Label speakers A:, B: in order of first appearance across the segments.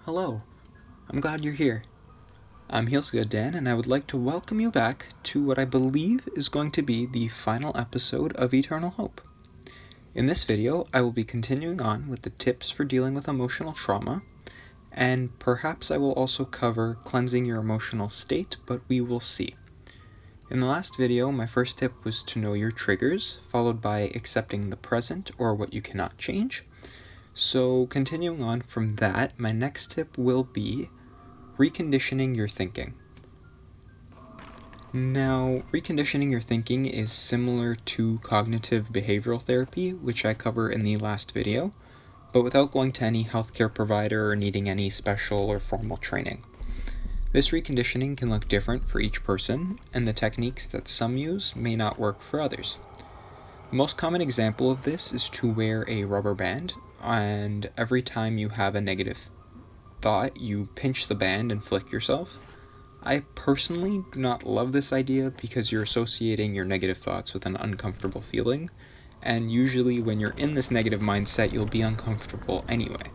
A: Hello, I'm glad you're here. I'm Heelsgood Dan, and I would like to welcome you back to what I believe is going to be the final episode of Eternal Hope. In this video, I will be continuing on with the tips for dealing with emotional trauma, and perhaps I will also cover cleansing your emotional state, but we will see. In the last video, my first tip was to know your triggers, followed by accepting the present or what you cannot change. So continuing on from that, my next tip will be reconditioning your thinking. Now, reconditioning your thinking is similar to cognitive behavioral therapy, which I cover in the last video, but without going to any healthcare provider or needing any special or formal training. This reconditioning can look different for each person, and the techniques that some use may not work for others. The most common example of this is to wear a rubber band, and every time you have a negative thought, you pinch the band and flick yourself. I personally do not love this idea because you're associating your negative thoughts with an uncomfortable feeling, and usually when you're in this negative mindset, you'll be uncomfortable anyway.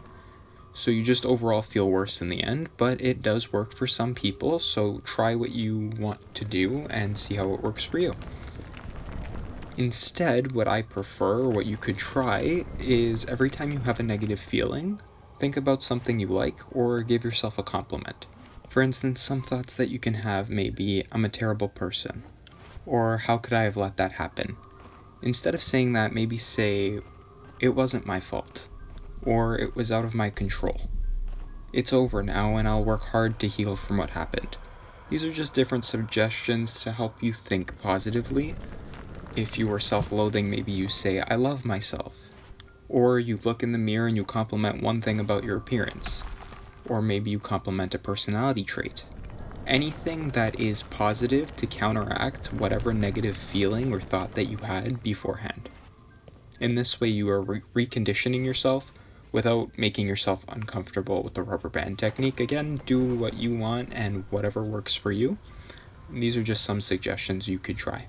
A: So you just overall feel worse in the end, but it does work for some people, so try what you want to do and see how it works for you. Instead, what I prefer, or what you could try, is every time you have a negative feeling, think about something you like or give yourself a compliment. For instance, some thoughts that you can have may be, I'm a terrible person, or how could I have let that happen? Instead of saying that, maybe say, it wasn't my fault, or it was out of my control. It's over now and I'll work hard to heal from what happened. These are just different suggestions to help you think positively. If you are self-loathing, maybe you say, I love myself. Or you look in the mirror and you compliment one thing about your appearance. Or maybe you compliment a personality trait. Anything that is positive to counteract whatever negative feeling or thought that you had beforehand. In this way, you are reconditioning yourself without making yourself uncomfortable with the rubber band technique. Again, do what you want and whatever works for you. These are just some suggestions you could try.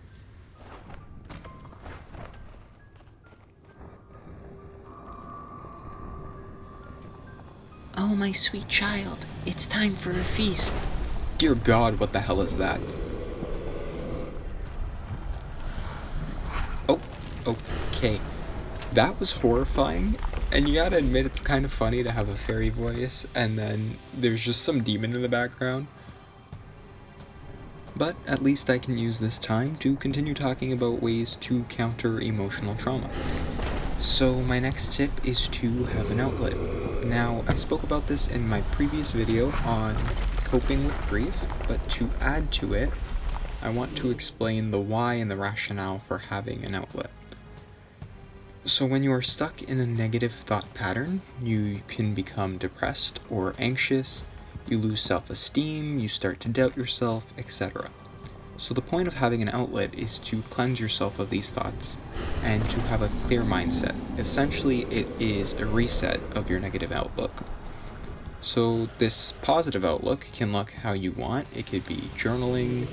B: Oh, my sweet child, it's time for a feast.
A: Dear God, what the hell is that? Oh, okay. That was horrifying, and you gotta admit it's kind of funny to have a fairy voice, and then there's just some demon in the background. But at least I can use this time to continue talking about ways to counter emotional trauma. So my next tip is to have an outlet. Now, I spoke about this in my previous video on coping with grief, but to add to it, I want to explain the why and the rationale for having an outlet. So when you are stuck in a negative thought pattern, you can become depressed or anxious, you lose self-esteem, you start to doubt yourself, etc. So the point of having an outlet is to cleanse yourself of these thoughts and to have a clear mindset. Essentially, it is a reset of your negative outlook. So this positive outlook can look how you want. It could be journaling,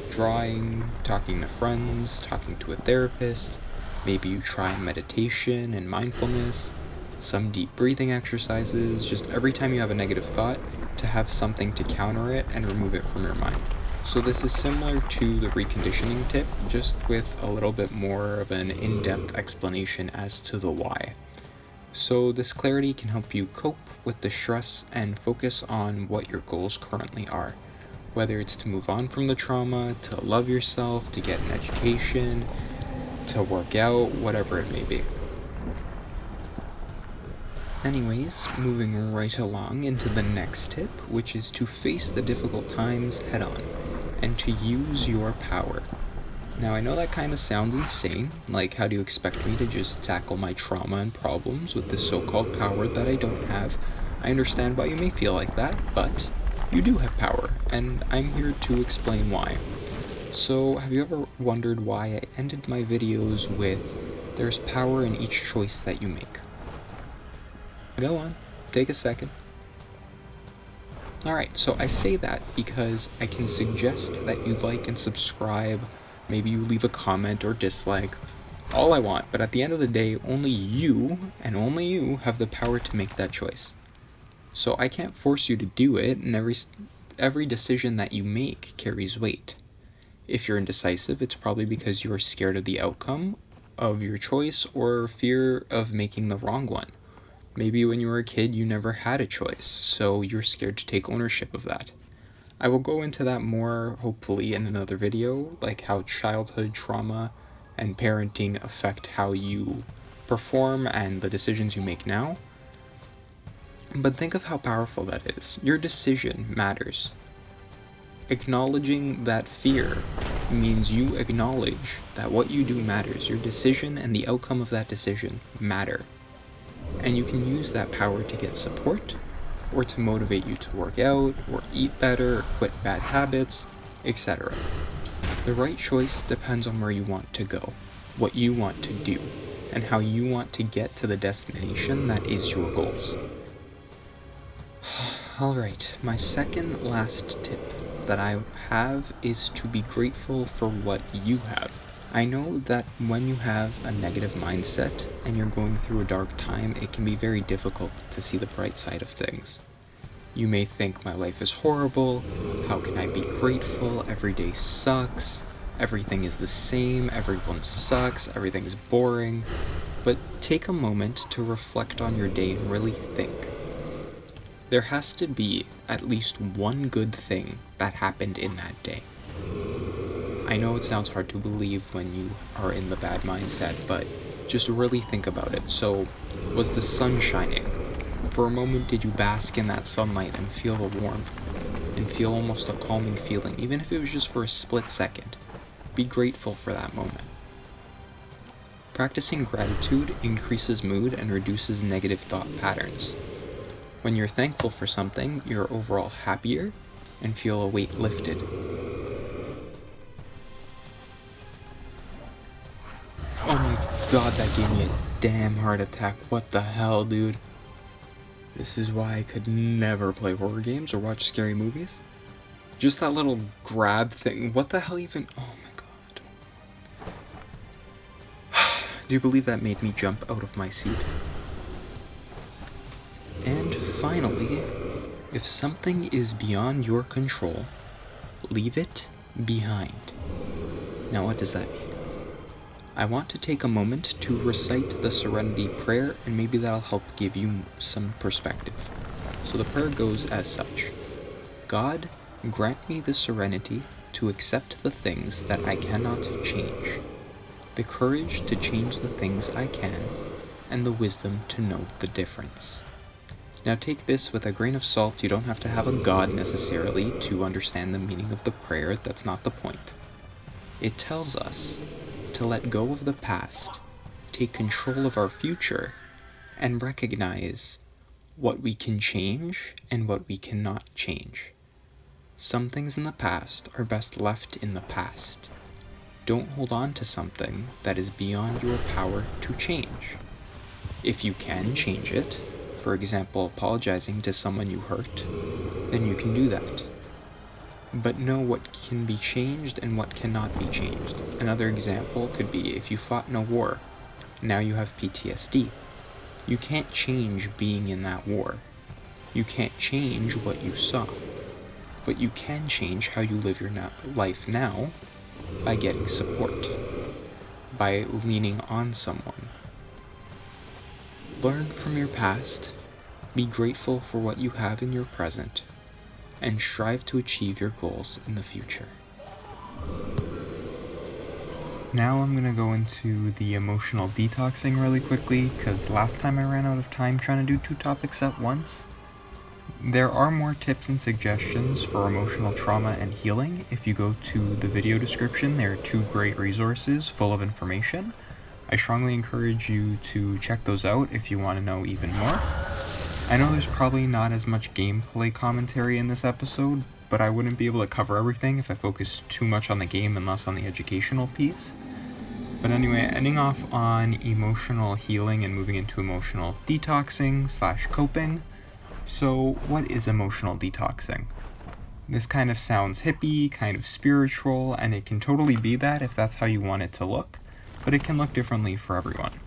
A: drawing, talking to friends, talking to a therapist. Maybe you try meditation and mindfulness, some deep breathing exercises, just every time you have a negative thought, to have something to counter it and remove it from your mind. So this is similar to the reconditioning tip, just with a little bit more of an in-depth explanation as to the why. So this clarity can help you cope with the stress and focus on what your goals currently are. Whether it's to move on from the trauma, to love yourself, to get an education, to work out, whatever it may be. Anyways, moving right along into the next tip, which is to face the difficult times head on, and to use your power. Now, I know that kind of sounds insane, like how do you expect me to just tackle my trauma and problems with this so-called power that I don't have? I understand why you may feel like that, but you do have power, and I'm here to explain why. So, have you ever wondered why I ended my videos with, there's power in each choice that you make? Go on, take a second. Alright, so I say that because I can suggest that you like and subscribe, maybe you leave a comment or dislike, all I want, but at the end of the day, only you, and only you, have the power to make that choice. So I can't force you to do it, and every decision that you make carries weight. If you're indecisive, it's probably because you are scared of the outcome of your choice or fear of making the wrong one. Maybe when you were a kid, you never had a choice, so you're scared to take ownership of that. I will go into that more, hopefully, in another video, like how childhood trauma and parenting affect how you perform and the decisions you make now. But think of how powerful that is. Your decision matters. Acknowledging that fear means you acknowledge that what you do matters. Your decision and the outcome of that decision matter. And you can use that power to get support, or to motivate you to work out, or eat better, or quit bad habits, etc. The right choice depends on where you want to go, what you want to do, and how you want to get to the destination that is your goals. Alright, my second last tip that I have is to be grateful for what you have. I know that when you have a negative mindset and you're going through a dark time, it can be very difficult to see the bright side of things. You may think my life is horrible, how can I be grateful, every day sucks, everything is the same, everyone sucks, everything is boring. But take a moment to reflect on your day and really think. There has to be at least one good thing that happened in that day. I know it sounds hard to believe when you are in the bad mindset, but just really think about it. So, was the sun shining? For a moment, did you bask in that sunlight and feel the warmth, and feel almost a calming feeling, even if it was just for a split second? Be grateful for that moment. Practicing gratitude increases mood and reduces negative thought patterns. When you're thankful for something, you're overall happier and feel a weight lifted. Oh my god, that gave me a damn heart attack. What the hell, dude? This is why I could never play horror games or watch scary movies. Just that little grab thing. What the hell even? Oh my god. Do you believe that made me jump out of my seat? And finally, if something is beyond your control, leave it behind. Now what does that mean? I want to take a moment to recite the Serenity Prayer, and maybe that'll help give you some perspective. So the prayer goes as such. God, grant me the serenity to accept the things that I cannot change, the courage to change the things I can, and the wisdom to know the difference. Now take this with a grain of salt. You don't have to have a god necessarily to understand the meaning of the prayer. That's not the point. It tells us to let go of the past, take control of our future, and recognize what we can change and what we cannot change. Some things in the past are best left in the past. Don't hold on to something that is beyond your power to change. If you can change it, for example, apologizing to someone you hurt, then you can do that. But know what can be changed and what cannot be changed. Another example could be if you fought in a war, now you have PTSD. You can't change being in that war. You can't change what you saw. But you can change how you live your life now by getting support, by leaning on someone. Learn from your past, be grateful for what you have in your present, and strive to achieve your goals in the future. Now I'm going to go into the emotional detoxing really quickly, because last time I ran out of time trying to do 2 topics at once. There are more tips and suggestions for emotional trauma and healing. If you go to the video description, there are 2 great resources full of information. I strongly encourage you to check those out if you want to know even more. I know there's probably not as much gameplay commentary in this episode, but I wouldn't be able to cover everything if I focused too much on the game and less on the educational piece. But anyway, ending off on emotional healing and moving into emotional detoxing / coping. So what is emotional detoxing? This kind of sounds hippie, kind of spiritual, and it can totally be that if that's how you want it to look, but it can look differently for everyone.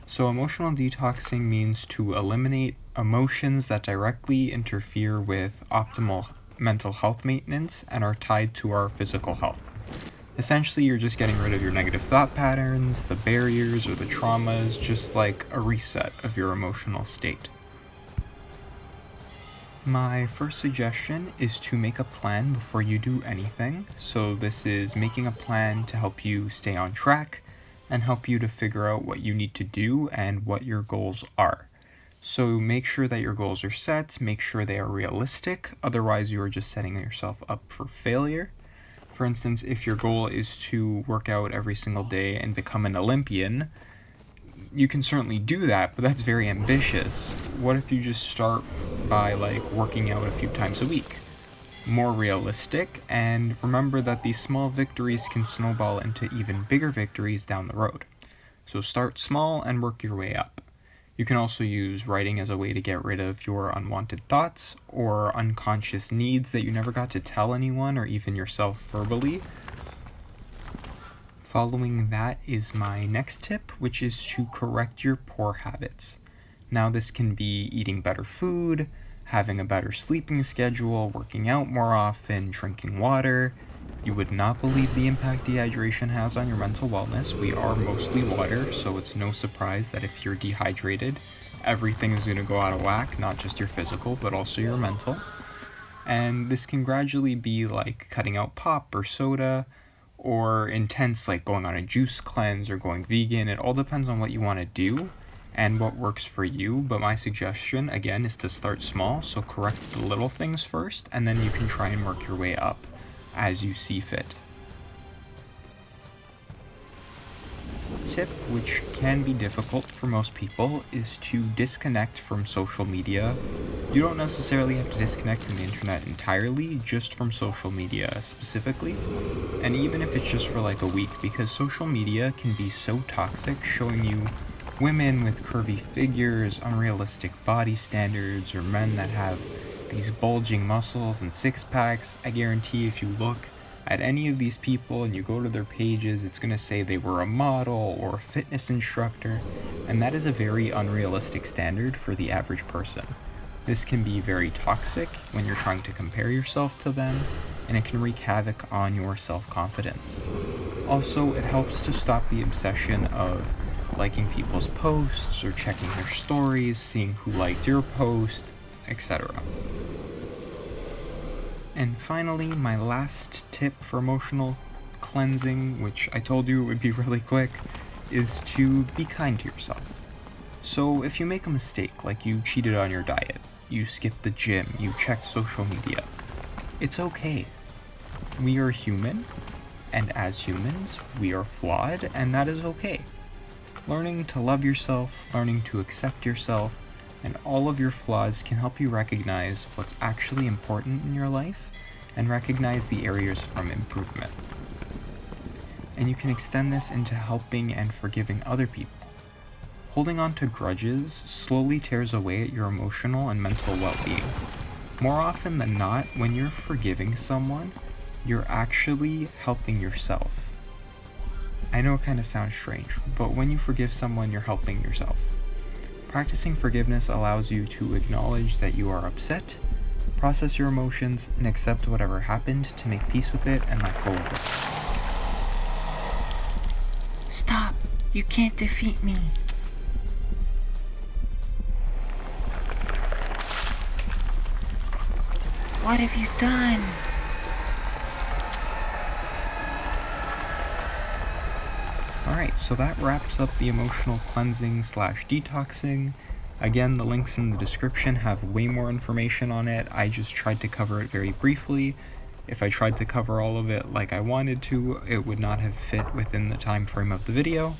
A: So emotional detoxing means to eliminate emotions that directly interfere with optimal mental health maintenance and are tied to our physical health. Essentially, you're just getting rid of your negative thought patterns, the barriers, or the traumas, just like a reset of your emotional state. My first suggestion is to make a plan before you do anything. So this is making a plan to help you stay on track and help you to figure out what you need to do and what your goals are. So make sure that your goals are set, make sure they are realistic, otherwise you are just setting yourself up for failure. For instance, if your goal is to work out every single day and become an Olympian, you can certainly do that, but that's very ambitious. What if you just start by working out a few times a week? More realistic, and remember that these small victories can snowball into even bigger victories down the road. So start small and work your way up. You can also use writing as a way to get rid of your unwanted thoughts or unconscious needs that you never got to tell anyone or even yourself verbally. Following that is my next tip, which is to correct your poor habits. Now this can be eating better food, having a better sleeping schedule, working out more often, drinking water. You would not believe the impact dehydration has on your mental wellness. We are mostly water, so it's no surprise that if you're dehydrated, everything is going to go out of whack, not just your physical, but also your mental. And this can gradually be like cutting out pop or soda, or intense like going on a juice cleanse or going vegan. It all depends on what you want to do and what works for you, but my suggestion again is to start small, so correct the little things first and then you can try and work your way up as you see fit. Tip, which can be difficult for most people, is to disconnect from social media. You don't necessarily have to disconnect from the internet entirely, just from social media specifically. And even if it's just for like a week, because social media can be so toxic, showing you women with curvy figures, unrealistic body standards, or men that have these bulging muscles and six packs. I guarantee if you look at any of these people and you go to their pages, it's going to say they were a model or a fitness instructor, and that is a very unrealistic standard for the average person. This can be very toxic when you're trying to compare yourself to them, and it can wreak havoc on your self-confidence. Also, it helps to stop the obsession of liking people's posts or checking their stories, seeing who liked your post, etc. And finally, my last tip for emotional cleansing, which I told you would be really quick, is to be kind to yourself. So if you make a mistake, like you cheated on your diet, you skipped the gym, you checked social media, it's okay. We are human, and as humans, we are flawed, and that is okay. Learning to love yourself, learning to accept yourself, and all of your flaws can help you recognize what's actually important in your life and recognize the areas from improvement. And you can extend this into helping and forgiving other people. Holding on to grudges slowly tears away at your emotional and mental well-being. More often than not, when you're forgiving someone, you're actually helping yourself. I know it kind of sounds strange, but when you forgive someone, you're helping yourself. Practicing forgiveness allows you to acknowledge that you are upset, process your emotions, and accept whatever happened to make peace with it and let go of it.
B: Stop! You can't defeat me! What have you done?
A: Alright, so that wraps up the emotional cleansing / detoxing. Again, the links in the description have way more information on it. I just tried to cover it very briefly. If I tried to cover all of it like I wanted to, it would not have fit within the time frame of the video.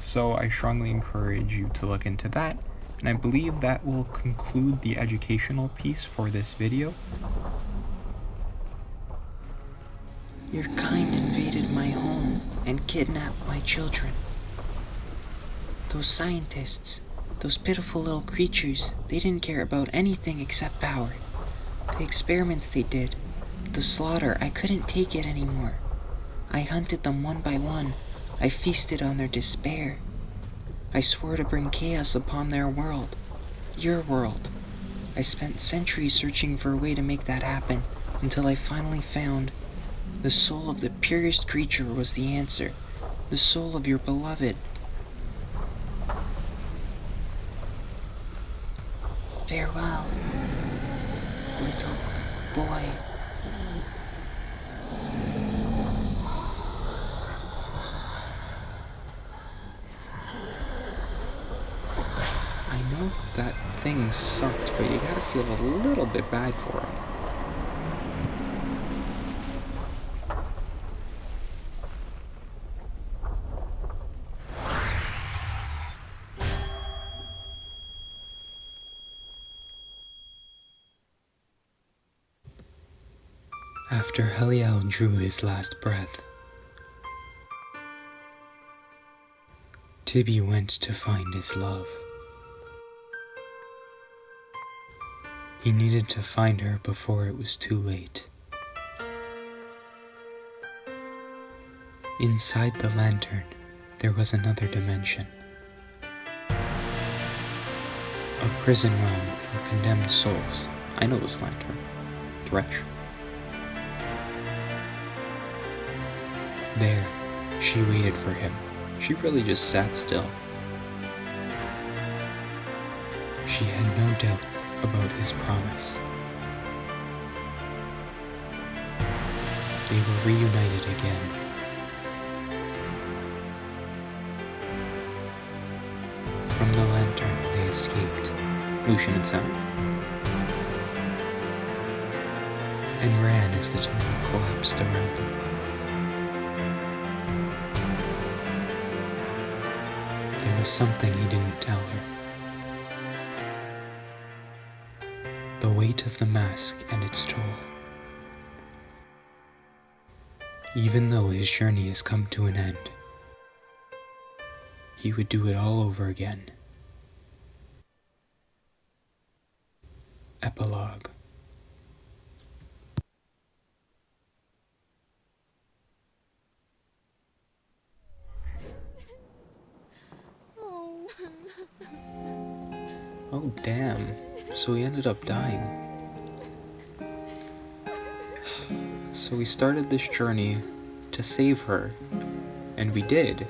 A: So I strongly encourage you to look into that. And I believe that will conclude the educational piece for this video.
B: Your kind invaded my home and kidnapped my children. Those scientists, those pitiful little creatures, they didn't care about anything except power. The experiments they did, the slaughter, I couldn't take it anymore. I hunted them one by one. I feasted on their despair. I swore to bring chaos upon their world. your world. I spent centuries searching for a way to make that happen, until I finally found the soul of the purest creature was the answer. The soul of your beloved. Farewell, little boy.
A: I know that thing sucked, but you gotta feel a little bit bad for him. After Heliel drew his last breath, Tibby went to find his love. He needed to find her before it was too late. Inside the lantern, there was another dimension. A prison realm for condemned souls. I know this lantern. Thresh. There, she waited for him. She really just sat still. She had no doubt about his promise. They were reunited again. From the lantern, they escaped, Lucian and Senna, and ran as the temple collapsed around them. There was something he didn't tell her. The weight of the mask and its toll. Even though his journey has come to an end, he would do it all over again. Epilogue. Oh damn, so he ended up dying. So we started this journey to save her, and we did.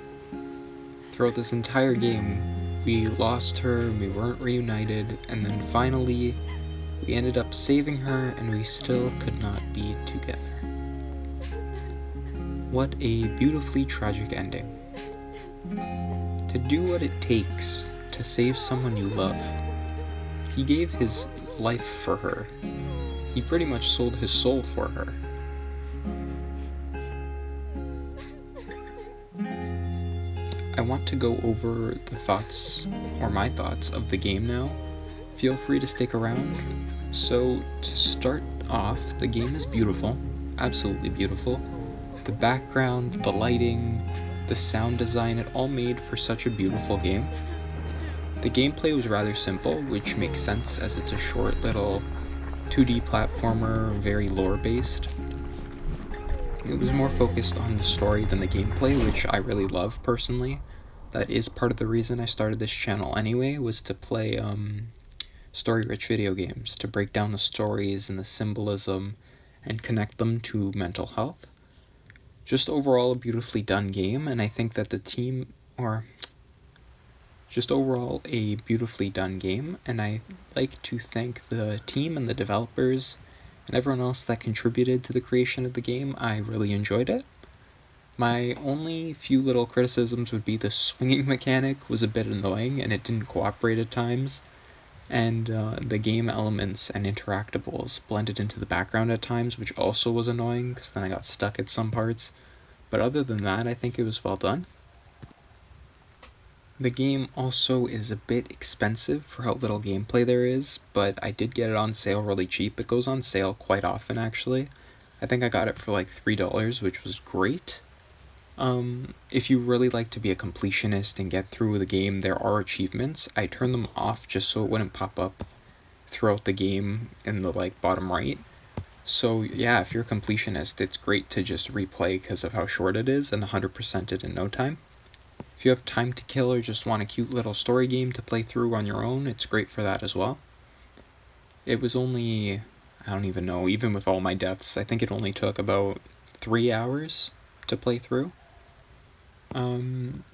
A: Throughout this entire game, we lost her, we weren't reunited, and then finally, we ended up saving her, and we still could not be together. What a beautifully tragic ending. To do what it takes to save someone you love. He gave his life for her. He pretty much sold his soul for her. I want to go over the thoughts, or my thoughts, of the game now. Feel free to stick around. So, to start off, the game is beautiful. Absolutely beautiful. The background, the lighting, the sound design, it all made for such a beautiful game. The gameplay was rather simple, which makes sense as it's a short little 2D platformer, very lore-based. It was more focused on the story than the gameplay, which I really love personally. That is part of the reason I started this channel anyway, was to play story-rich video games, to break down the stories and the symbolism and connect them to mental health. Just overall a beautifully done game, and I think that the team, just overall a beautifully done game, and I like to thank the team and the developers and everyone else that contributed to the creation of the game. I really enjoyed it. My only few little criticisms would be the swinging mechanic was a bit annoying and it didn't cooperate at times, and the game elements and interactables blended into the background at times, which also was annoying because then I got stuck at some parts. But other than that, I think it was well done. The game also is a bit expensive for how little gameplay there is, but I did get it on sale really cheap. It goes on sale quite often, actually. I think I got it for like $3, which was great. If you really like to be a completionist and get through the game, there are achievements. I turned them off just so it wouldn't pop up throughout the game in the bottom right. So yeah, if you're a completionist, it's great to just replay because of how short it is and 100% it in no time. If you have time to kill or just want a cute little story game to play through on your own, it's great for that as well. It was only, I don't even know, even with all my deaths, I think it only took about 3 hours to play through.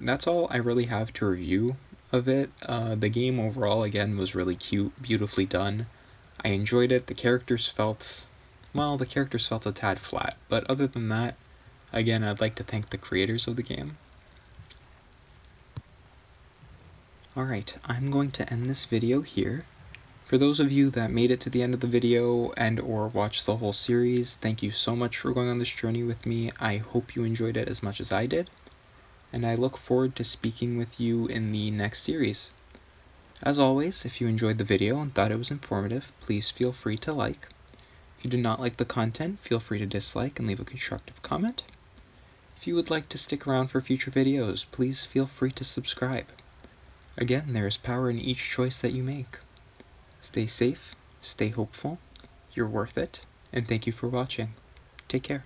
A: That's all I really have to review of it. The game overall, again, was really cute, beautifully done. I enjoyed it. The characters felt a tad flat, but other than that, again, I'd like to thank the creators of the game. Alright, I'm going to end this video here. For those of you that made it to the end of the video and or watched the whole series, thank you so much for going on this journey with me. I hope you enjoyed it as much as I did, and I look forward to speaking with you in the next series. As always, if you enjoyed the video and thought it was informative, please feel free to like. If you did not like the content, feel free to dislike and leave a constructive comment. If you would like to stick around for future videos, please feel free to subscribe. Again, there is power in each choice that you make. Stay safe, stay hopeful, you're worth it, and thank you for watching. Take care.